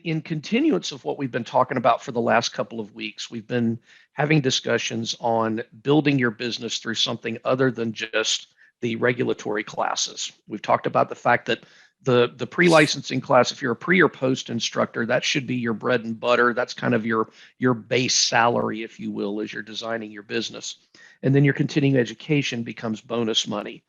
in continuance of what we've been talking about for the last couple of weeks, we've been having discussions on building your business through something other than just the regulatory classes. We've talked about the fact that the pre-licensing class, if you're a pre or post instructor, that should be your bread and butter. That's kind of your base salary, if you will, as you're designing your business. And then your continuing education becomes bonus money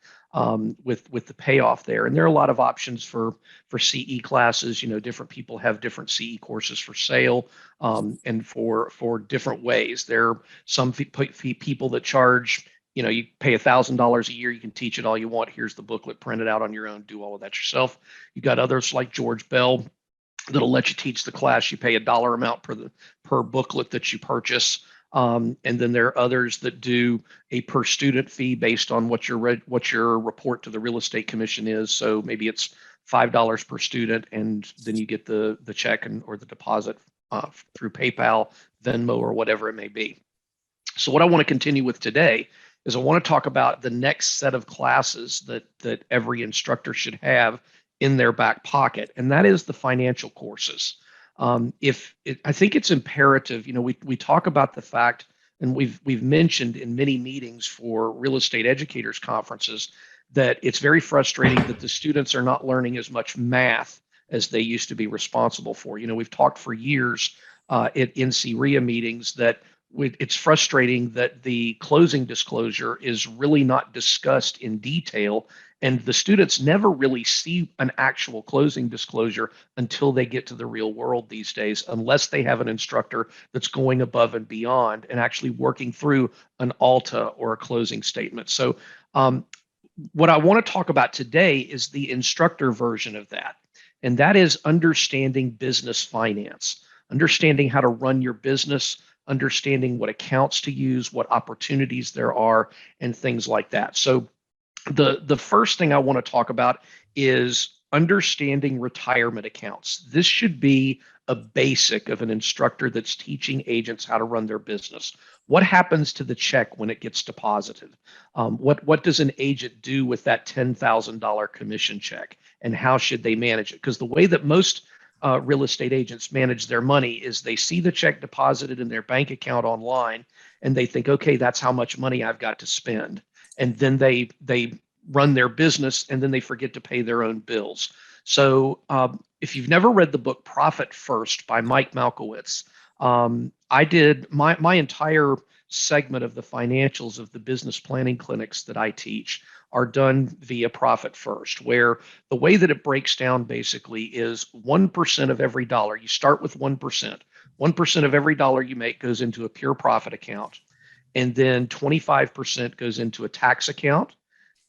with the payoff there. And there are a lot of options for CE classes. You know, different people have different CE courses for sale and for different ways. There are some people that charge, you know, you pay $1,000 a year, you can teach it all you want. Here's the booklet, print it out on your own, do all of that yourself. You got others like George Bell that'll let you teach the class. You pay a dollar amount per booklet that you purchase. And then there are others that do a per student fee based on what your report to the real estate commission is. So maybe it's $5 per student, and then you get the check or the deposit through PayPal, Venmo, or whatever it may be. So what I want to continue with today is I want to talk about the next set of classes that every instructor should have in their back pocket, and that is the financial courses. I think it's imperative, you know, we talk about the fact, and we've mentioned in many meetings for real estate educators conferences, that it's very frustrating that the students are not learning as much math as they used to be responsible for. You know, we've talked for years at NCREA meetings that it's frustrating that the closing disclosure is really not discussed in detail, and the students never really see an actual closing disclosure until they get to the real world these days, unless they have an instructor that's going above and beyond and actually working through an ALTA or a closing statement. So what I want to talk about today is the instructor version of that, and that is understanding business finance, understanding how to run your business, understanding what accounts to use, what opportunities there are, and things like that. So the first thing I want to talk about is understanding retirement accounts. This should be a basic of an instructor that's teaching agents how to run their business. What happens to the check when it gets deposited? What does an agent do with that $10,000 commission check, and how should they manage it? Because the way that most real estate agents manage their money is they see the check deposited in their bank account online, and they think, okay, that's how much money I've got to spend. And then they run thetheir business, and then they forget to pay their own bills. So if you've never read the book Profit First by Mike Malkowitz, I did my entire segment of the financials of the business planning clinics that I teach are done via Profit First, where the way that it breaks down basically is 1% of every dollar. You start with 1%. 1% of every dollar you make goes into a pure profit account. And then 25% goes into a tax account.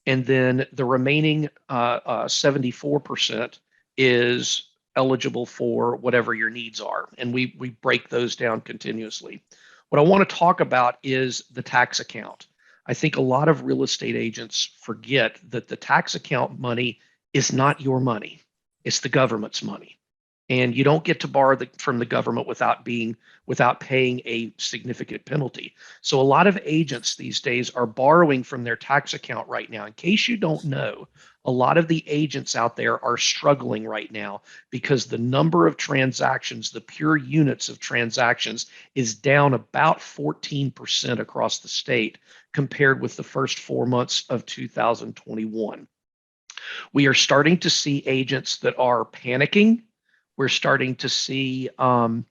And then the remaining 74% is eligible for whatever your needs are. And we break those down continuously. What I want to talk about is the tax account. I think a lot of real estate agents forget that the tax account money is not your money. It's the government's money. And you don't get to borrow from the government without paying a significant penalty. So a lot of agents these days are borrowing from their tax account right now. In case you don't know, a lot of the agents out there are struggling right now because the number of transactions, the pure units of transactions, is down about 14% across the state compared with the first 4 months of 2021. We are starting to see agents that are panicking. We're starting to see the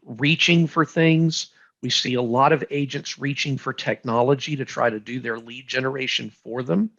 reaching for things. We see a lot of agents reaching for technology to try to do their lead generation for them.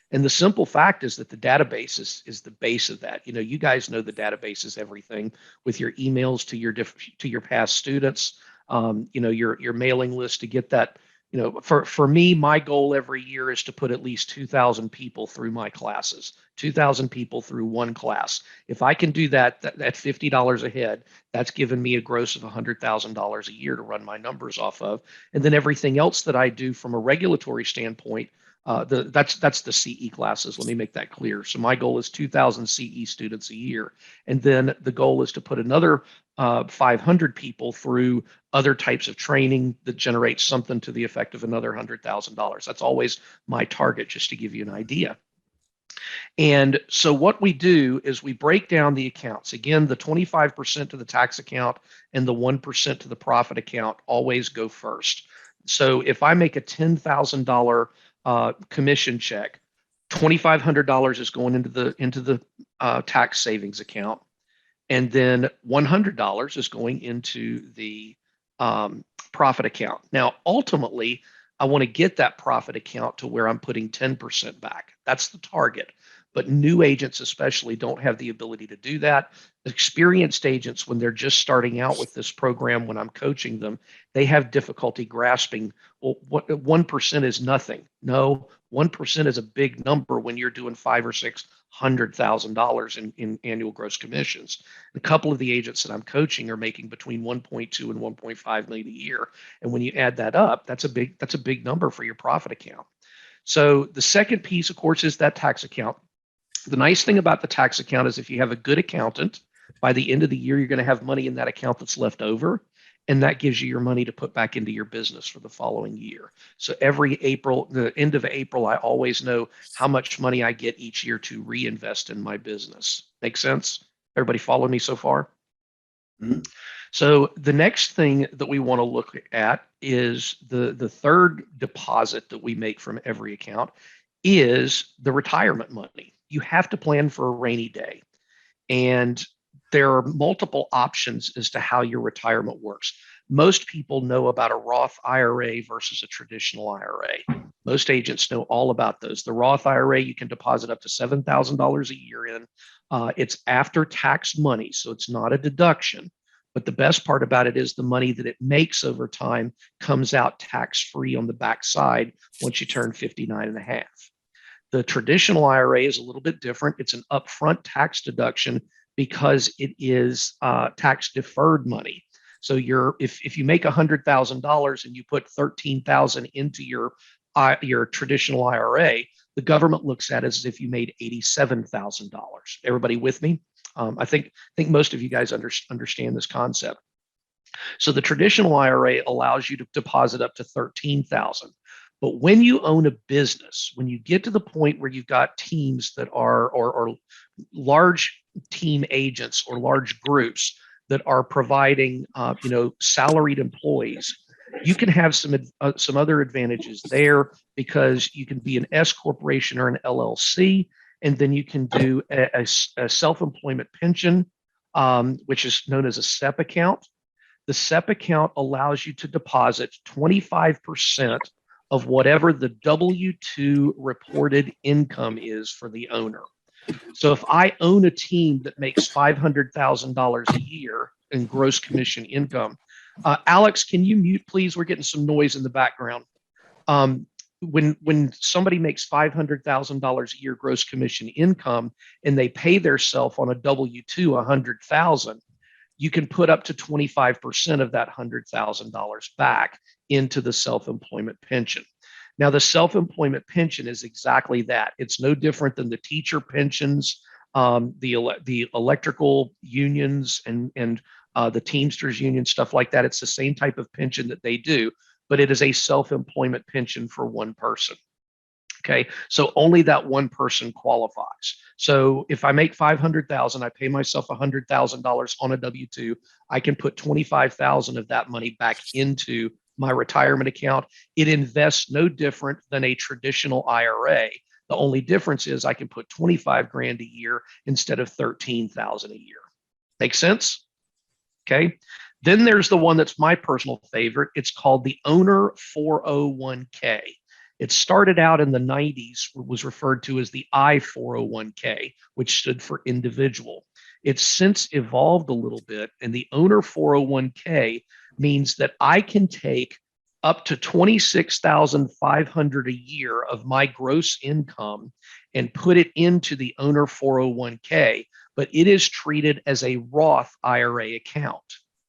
And the simple fact is that the database is the base of that. You know, you guys know the database is everything, with your emails to your past students, you know, your mailing list to get that. You know, for me, my goal every year is to put at least 2,000 people through my classes, 2,000 people through one class. If I can do that at $50 a head, that's given me a gross of $100,000 a year to run my numbers off of. And then everything else that I do from a regulatory standpoint, that's the CE classes. Let me make that clear. So my goal is 2,000 CE students a year. And then the goal is to put another 500 people through other types of training that generates something to the effect of another $100,000. That's always my target, just to give you an idea. And so what we do is we break down the accounts. Again, the 25% to the tax account and the 1% to the profit account always go first. So if I make a $10,000 commission check, $2,500 is going into the tax savings account, and then $100 is going into the profit account. Now, ultimately, I want to get that profit account to where I'm putting 10% back. That's the target. But new agents, especially, don't have the ability to do that. Experienced agents, when they're just starting out with this program, when I'm coaching them, they have difficulty grasping, well, what 1% is nothing. No, 1% is a big number when you're doing five or six $100,000 in annual gross commissions. A couple of the agents that I'm coaching are making between 1.2 and 1.5 million a year. And when you add that up, that's a big number for your profit account. So the second piece, of course, is that tax account. The nice thing about the tax account is if you have a good accountant, by the end of the year, you're going to have money in that account that's left over. And that gives you your money to put back into your business for the following year. So every April, the end of April, I always know how much money I get each year to reinvest in my business. Make sense? Everybody follow me so far? Mhm. So the next thing that we want to look at is the third deposit that we make from every account is the retirement money. You have to plan for a rainy day. And there are multiple options as to how your retirement works. Most people know about a Roth IRA versus a traditional IRA. Most agents know all about those. The Roth IRA, you can deposit up to $7,000 a year in. It's after tax money, so it's not a deduction. But the best part about it is the money that it makes over time comes out tax free on the backside once you turn 59 and a half. The traditional IRA is a little bit different. It's an upfront tax deduction because it is tax deferred money. So if you make $100,000 and you put 13,000 into your traditional IRA, the government looks at it as if you made $87,000. Everybody with me? I think most of you guys understand this concept. So the traditional IRA allows you to deposit up to 13,000. But when you own a business, when you get to the point where you've got teams that are or large team agents or large groups that are providing salaried employees, you can have some other advantages there because you can be an S corporation or an LLC, and then you can do a self-employment pension, which is known as a SEP account. The SEP account allows you to deposit 25% of whatever the W-2 reported income is for the owner. So if I own a team that makes $500,000 a year in gross commission income, Alex, can you mute, please? We're getting some noise in the background. When somebody makes $500,000 a year gross commission income and they pay theirself on a W-2 $100,000, you can put up to 25% of that $100,000 back into the self-employment pension. Now, the self-employment pension is exactly that. It's no different than the teacher pensions, the electrical unions, and the Teamsters union, stuff like that. It's the same type of pension that they do, but it is a self-employment pension for one person. Okay, so only that one person qualifies. So if I make 500,000, I pay myself $100,000 on a W-2. I can put 25,000 of that money back into my retirement account. It invests no different than a traditional IRA. The only difference is I can put 25 grand a year instead of 13,000 a year. Make sense? Okay. Then there's the one that's my personal favorite. It's called the Owner 401k. It started out in the 90s, was referred to as the I-401k, which stood for individual. It's since evolved a little bit, and the Owner 401k means that I can take up to 26,500 a year of my gross income and put it into the Owner 401k, but it is treated as a Roth IRA account.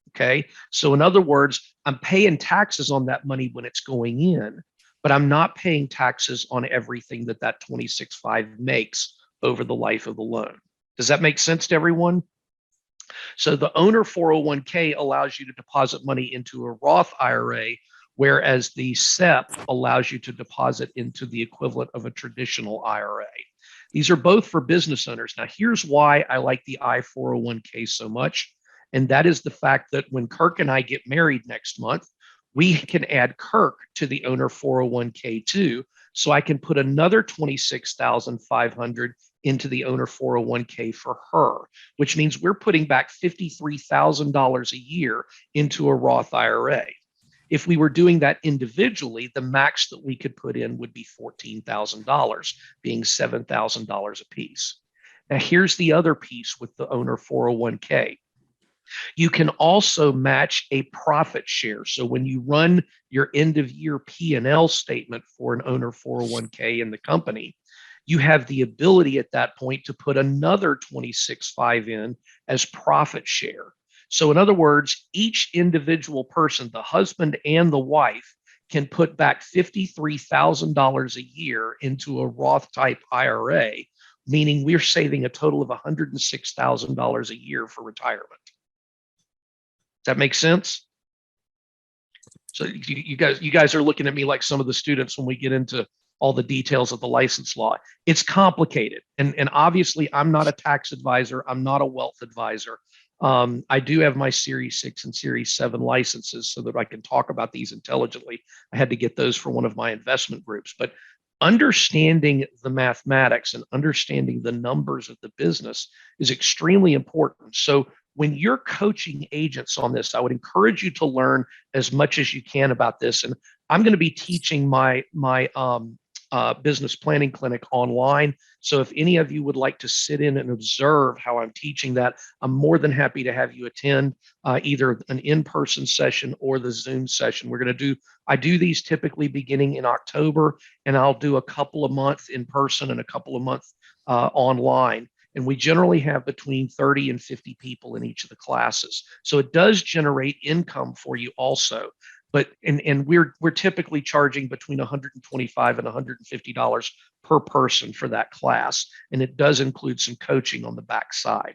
Okay. So in other words, I'm paying taxes on that money when it's going in, but I'm not paying taxes on everything that 26.5 makes over the life of the loan. Does that make sense to everyone? So the Owner 401k allows you to deposit money into a Roth IRA, whereas the SEP allows you to deposit into the equivalent of a traditional IRA. These are both for business owners. Now, here's why I like the I-401k so much. And that is the fact that when Kirk and I get married next month, we can add Kirk to the owner 401k too. So I can put another 26,500 into the owner 401k for her, which means we're putting back $53,000 a year into a Roth IRA. If we were doing that individually, the max that we could put in would be $14,000, being $7,000 a piece. Now, here's the other piece with the owner 401k. You can also match a profit share. So when you run your end of year P&L statement for an owner 401k in the company, you have the ability at that point to put another 26.5 in as profit share. So in other words, each individual person, the husband and the wife, can put back $53,000 a year into a Roth type IRA, meaning we're saving a total of $106,000 a year for retirement. Does that make sense? So you guys are looking at me like some of the students when we get into all the details of the license law. It's complicated. And obviously, I'm not a tax advisor. I'm not a wealth advisor. I do have my Series 6 and Series 7 licenses so that I can talk about these intelligently. I had to get those for one of my investment groups. But understanding the mathematics and understanding the numbers of the business is extremely important. So when you're coaching agents on this, I would encourage you to learn as much as you can about this. And I'm going to be teaching my business planning clinic online. So if any of you would like to sit in and observe how I'm teaching that, I'm more than happy to have you attend either an in-person session or the Zoom session. I do these typically beginning in October, and I'll do a couple of months in person and a couple of months online. And we generally have between 30 and 50 people in each of the classes. So it does generate income for you also. But and we're typically charging between $125 and $150 per person for that class. And it does include some coaching on the back side.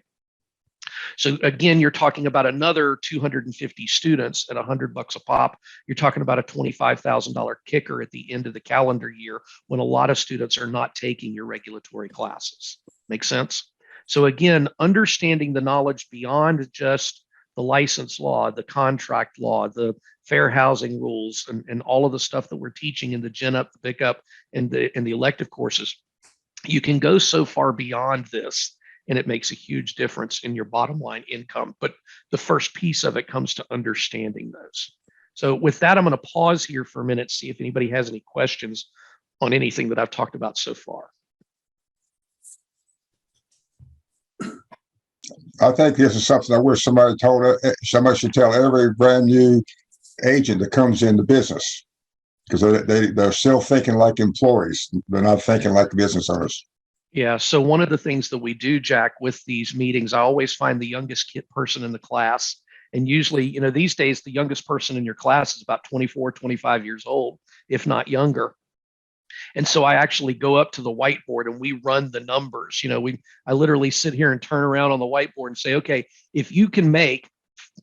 So again, you're talking about another 250 students at $100 a pop. You're talking about a $25,000 kicker at the end of the calendar year when a lot of students are not taking your regulatory classes. Make sense? So again, understanding the knowledge beyond just the license law, the contract law, the fair housing rules, and all of the stuff that we're teaching in the Gen Up, the Pickup, and the elective courses, you can go so far beyond this, and it makes a huge difference in your bottom line income. But the first piece of it comes to understanding those. So with that, I'm going to pause here for a minute, see if anybody has any questions on anything that I've talked about so far. I think this is something I wish somebody should tell every brand new agent that comes into business, because they're still thinking like employees. They're not thinking like business owners. Yeah. So one of the things that we do, Jack, with these meetings, I always find the youngest person in the class. And usually, these days, the youngest person in your class is about 24, 25 years old, if not younger. And so I actually go up to the whiteboard and we run the numbers. I literally sit here and turn around on the whiteboard and say, okay, if you can make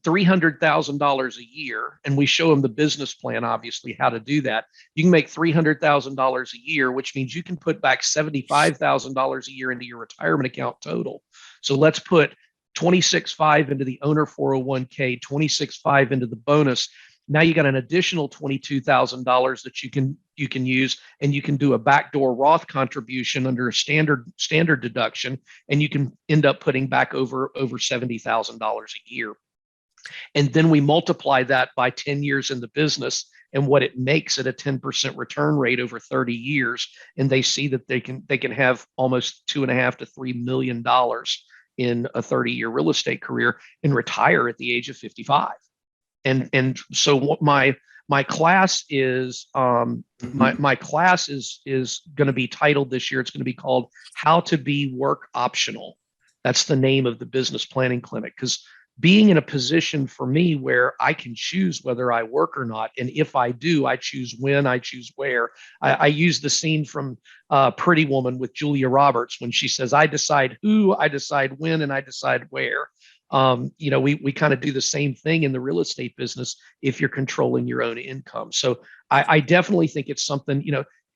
$300,000 a year, and we show them the business plan, obviously, how to do that. You can make $300,000 a year, which means you can put back $75,000 a year into your retirement account total. So let's put 26.5 into the owner 401k, 26.5 into the bonus. Now you got an additional $22,000 that you can use, and you can do a backdoor Roth contribution under a standard deduction, and you can end up putting back over $70,000 a year. And then we multiply that by 10 years in the business and what it makes at a 10% return rate over 30 years. And they see that they can have almost $2.5 to $3 million in a 30-year real estate career and retire at the age of 55. And so what my class is my class is going to be titled this year. It's going to be called How to Be Work Optional. That's the name of the business planning clinic, because being in a position for me where I can choose whether I work or not, and if I do, I choose when, I choose where. I use the scene from Pretty Woman with Julia Roberts when she says, "I decide who, I decide when, and I decide where." We kind of do the same thing in the real estate business if you're controlling your own income. So I definitely think it's something,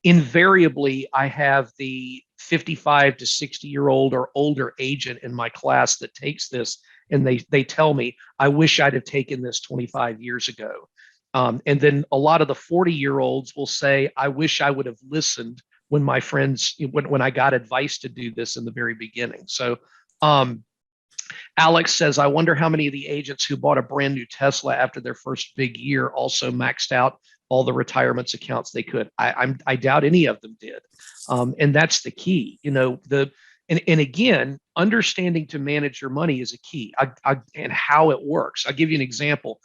invariably I have the 55 to 60-year-old or older agent in my class that takes this, and they tell me, I wish I'd have taken this 25 years ago. And then a lot of the 40-year-olds will say, I wish I would have listened when my friends, when I got advice to do this in the very beginning. So Alex says, I wonder how many of the agents who bought a brand new Tesla after their first big year also maxed out all the retirements accounts they could. I doubt any of them did. And that's the key. And again, understanding to manage your money is a key, and how it works. I'll give you an example.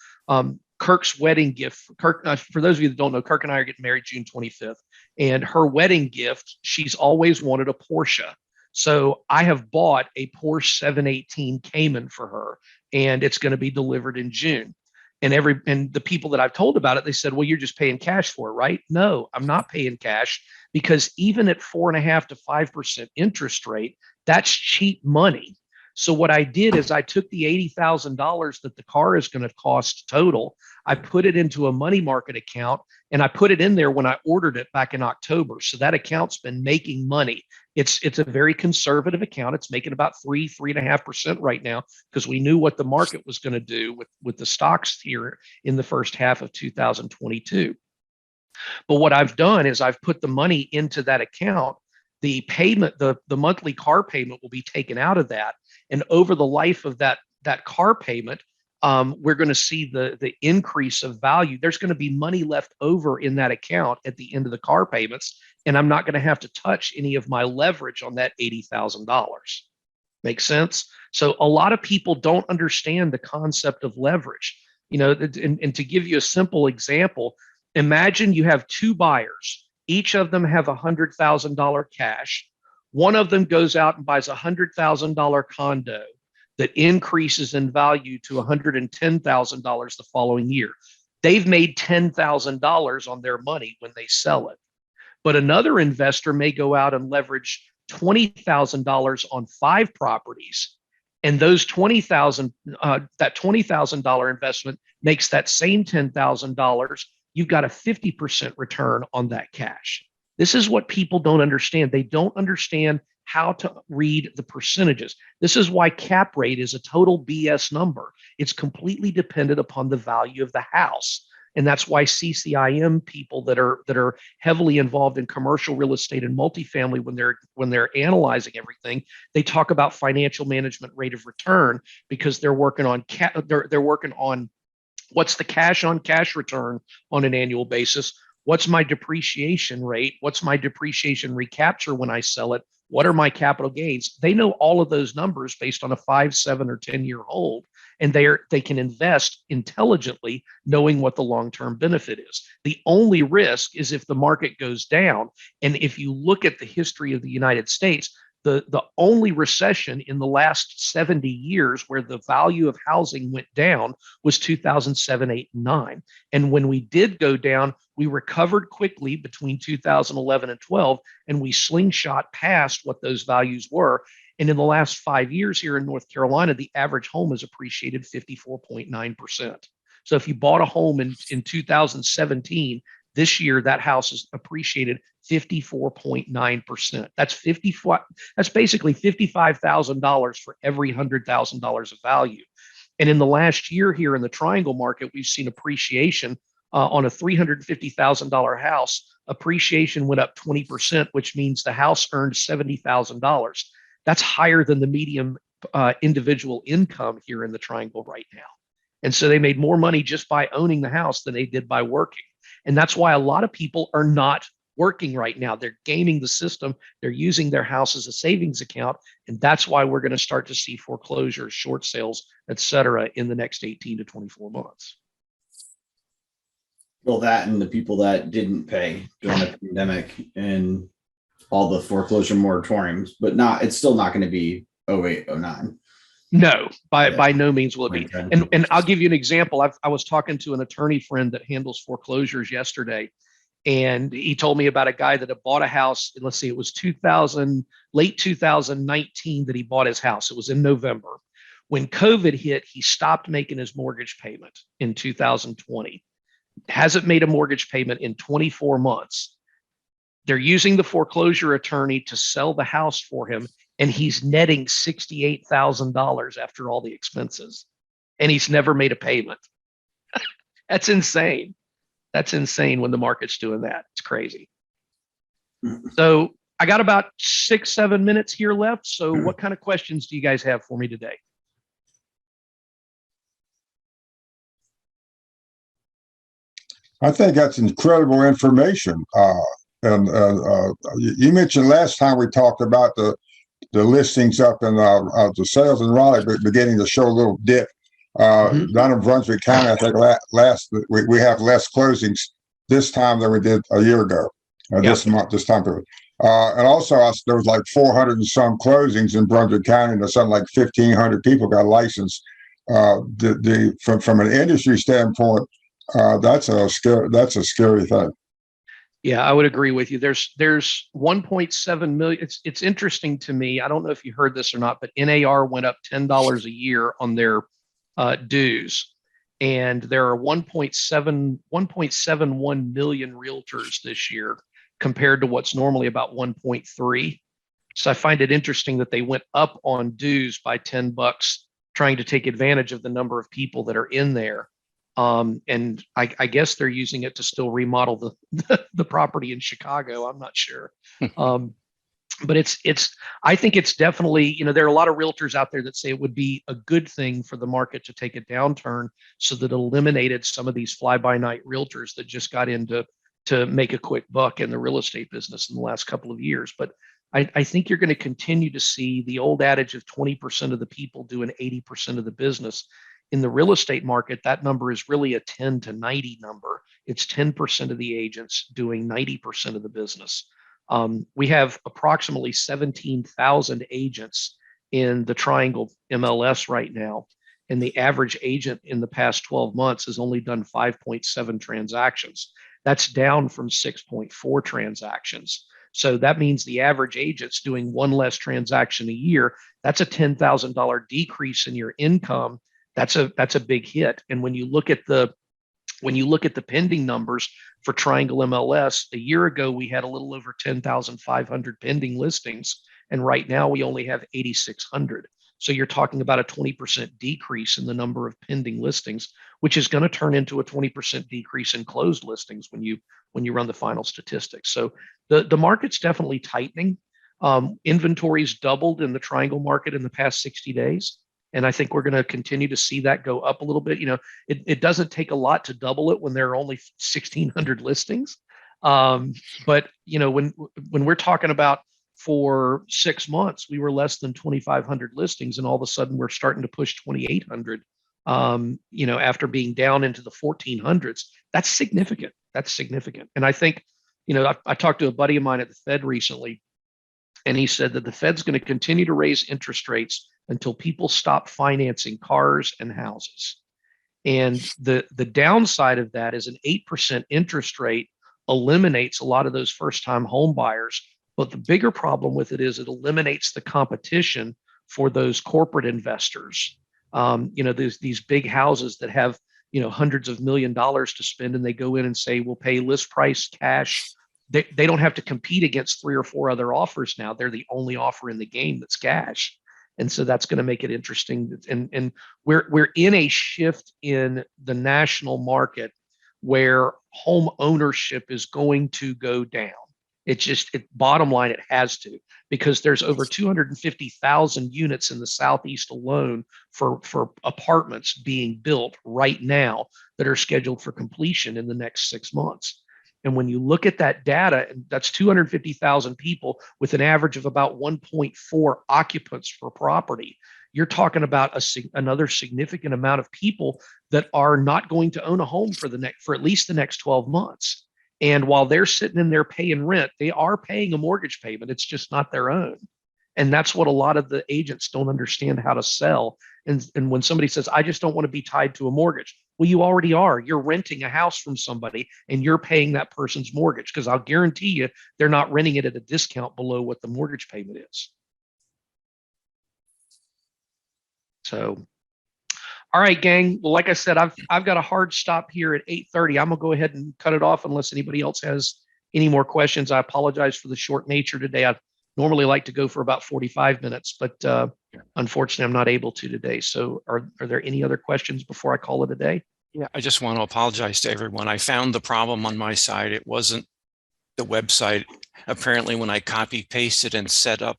Kirk's wedding gift. Kirk, for those of you that don't know, Kirk and I are getting married June 25th, and her wedding gift, she's always wanted a Porsche. So I have bought a Porsche 718 Cayman for her, and it's going to be delivered in June. And the people that I've told about it, they said, well, you're just paying cash for it, right? No, I'm not paying cash, because even at 4.5% to 5% interest rate, that's cheap money. So what I did is I took the $80,000 that the car is going to cost total. I put it into a money market account, and I put it in there when I ordered it back in October. So that account's been making money. It's a very conservative account. It's making about 3.5% right now, because we knew what the market was going to do with the stocks here in the first half of 2022. But what I've done is I've put the money into that account. The payment, the monthly car payment will be taken out of that. And over the life of that car payment, we're going to see the increase of value. There's going to be money left over in that account at the end of the car payments, and I'm not going to have to touch any of my leverage on that $80,000. Make sense? So a lot of people don't understand the concept of leverage. And to give you a simple example, imagine you have two buyers. Each of them have $100,000 cash. One of them goes out and buys a $100,000 condo that increases in value to $110,000 the following year. They've made $10,000 on their money when they sell it. But another investor may go out and leverage $20,000 on 5 properties, and those that $20,000 investment makes that same $10,000. You've got a 50% return on that cash. This is what people don't understand. They don't understand how to read the percentages. This is why cap rate is a total BS number. It's completely dependent upon the value of the house. And that's why CCIM people that are heavily involved in commercial real estate and multifamily, when they're analyzing everything, they talk about financial management rate of return, because they're working on what's the cash on cash return on an annual basis? What's my depreciation rate? What's my depreciation recapture when I sell it? What are my capital gains? They know all of those numbers based on a 5, 7, or 10-year hold, and they can invest intelligently, knowing what the long-term benefit is. The only risk is if the market goes down. And if you look at the history of the United States, the only recession in the last 70 years where the value of housing went down was 2007, 8, and 9. And when we did go down, we recovered quickly between 2011 and 12, and we slingshot past what those values were. And in the last 5 years here in North Carolina, the average home has appreciated 54.9%. So if you bought a home in 2017, this year that house has appreciated 54.9%. That's basically $55,000 for every $100,000 of value. And in the last year here in the Triangle market, we've seen appreciation on a $350,000 house. Appreciation went up 20%, which means the house earned $70,000. That's higher than the median individual income here in the Triangle right now. And so they made more money just by owning the house than they did by working. And that's why a lot of people are not working right now. They're gaming the system. They're using their house as a savings account. And that's why we're going to start to see foreclosures, short sales, et cetera, in the next 18 to 24 months. Well, that and the people that didn't pay during the pandemic and all the foreclosure moratoriums, but it's still not going to be 08, 09. No, by no means will it be. Okay. And I'll give you an example. I was talking to an attorney friend that handles foreclosures yesterday, and he told me about a guy that had bought a house. Let's see, it was late 2019 that he bought his house. It was in November. When COVID hit, he stopped making his mortgage payment in 2020. Hasn't made a mortgage payment in 24 months. They're using the foreclosure attorney to sell the house for him, and he's netting $68,000 after all the expenses, and he's never made a payment. That's insane. That's insane when the market's doing that. It's crazy. So I got about 6-7 minutes here left. So what kind of questions do you guys have for me today? I think that's incredible information. And you mentioned last time we talked about the listings up in the sales in Raleigh beginning to show a little dip. Down in Brunswick County, I think we have less closings this time than we did a year ago. This month, this time period. And also, there was like 400 and some closings in Brunswick County, and something like 1,500 people got licensed. From an industry standpoint, that's a scary thing. Yeah, I would agree with you. There's 1.7 million. It's interesting to me. I don't know if you heard this or not, but NAR went up $10 a year on their dues, and there are 1.71 million realtors this year compared to what's normally about 1.3. So I find it interesting that they went up on dues by $10, trying to take advantage of the number of people that are in there. And I guess they're using it to still remodel the property in Chicago. I'm not sure. But I think it's definitely, there are a lot of realtors out there that say it would be a good thing for the market to take a downturn so that it eliminated some of these fly-by-night realtors that just got into to make a quick buck in the real estate business in the last couple of years. But I think you're going to continue to see the old adage of 20% of the people doing 80% of the business. In the real estate market, that number is really a 10 to 90 number. It's 10% of the agents doing 90% of the business. We have approximately 17,000 agents in the Triangle MLS right now, and the average agent in the past 12 months has only done 5.7 transactions. That's down from 6.4 transactions. So that means the average agent's doing one less transaction a year. That's a $10,000 decrease in your income. That's a big hit. And when you look at the pending numbers for Triangle MLS, a year ago we had a little over 10,500 pending listings, and right now we only have 8,600. So you're talking about a 20% decrease in the number of pending listings, which is going to turn into a 20% decrease in closed listings when you run the final statistics. So the market's definitely tightening. Inventories doubled in the Triangle market in the past 60 days. And I think we're going to continue to see that go up a little bit. It doesn't take a lot to double it when there are only 1,600 listings. But when we're talking about for 6 months, we were less than 2,500 listings, and all of a sudden we're starting to push 2,800. After being down into the 1,400s, that's significant. That's significant. And I think, I talked to a buddy of mine at the Fed recently, and he said that the Fed's going to continue to raise interest rates until people stop financing cars and houses. And the downside of that is an 8% interest rate eliminates a lot of those first-time home buyers. But the bigger problem with it is it eliminates the competition for those corporate investors. These big houses that have, hundreds of $1 million to spend, and they go in and say, we'll pay list price cash. They don't have to compete against 3 or 4 other offers now. They're the only offer in the game that's cash. And so that's going to make it interesting. And we're in a shift in the national market where home ownership is going to go down. Bottom line, it has to, because there's over 250,000 units in the Southeast alone for apartments being built right now that are scheduled for completion in the next 6 months. And when you look at that data, that's 250,000 people with an average of about 1.4 occupants per property. You're talking about another significant amount of people that are not going to own a home for at least the next 12 months. And while they're sitting in there paying rent, they are paying a mortgage payment. It's just not their own. And that's what a lot of the agents don't understand how to sell. And when somebody says, I just don't want to be tied to a mortgage. Well, you already are. You're renting a house from somebody and you're paying that person's mortgage, because I'll guarantee you they're not renting it at a discount below what the mortgage payment is. So, all right, gang. Well, like I said, I've got a hard stop here at 8:30. I'm gonna go ahead and cut it off unless anybody else has any more questions. I apologize for the short nature today. I normally like to go for about 45 minutes, but unfortunately, I'm not able to today. So are there any other questions before I call it a day? Yeah, I just want to apologize to everyone. I found the problem on my side. It wasn't the website. Apparently, when I copy pasted and set up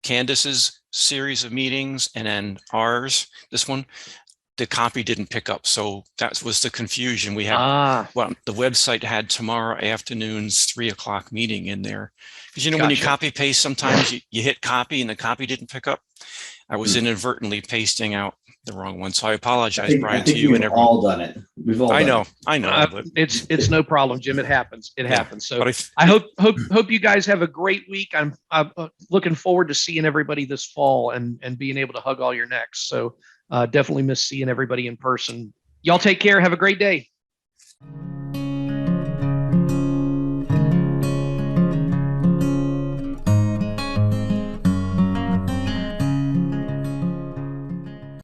Candace's series of meetings and then ours, this one, the copy didn't pick up. So that was the confusion. We have, well, the website had tomorrow afternoon's 3 o'clock meeting in there. Because when you Gotcha. copy paste, sometimes you hit copy and the copy didn't pick up. I was inadvertently pasting out the wrong one. So I apologize, Brian, to you and everyone. All done it. We've all. I done know, but It's no problem, Jim. It happens. It happens. So but I hope you guys have a great week. I'm looking forward to seeing everybody this fall and being able to hug all your necks. So definitely miss seeing everybody in person. Y'all take care. Have a great day.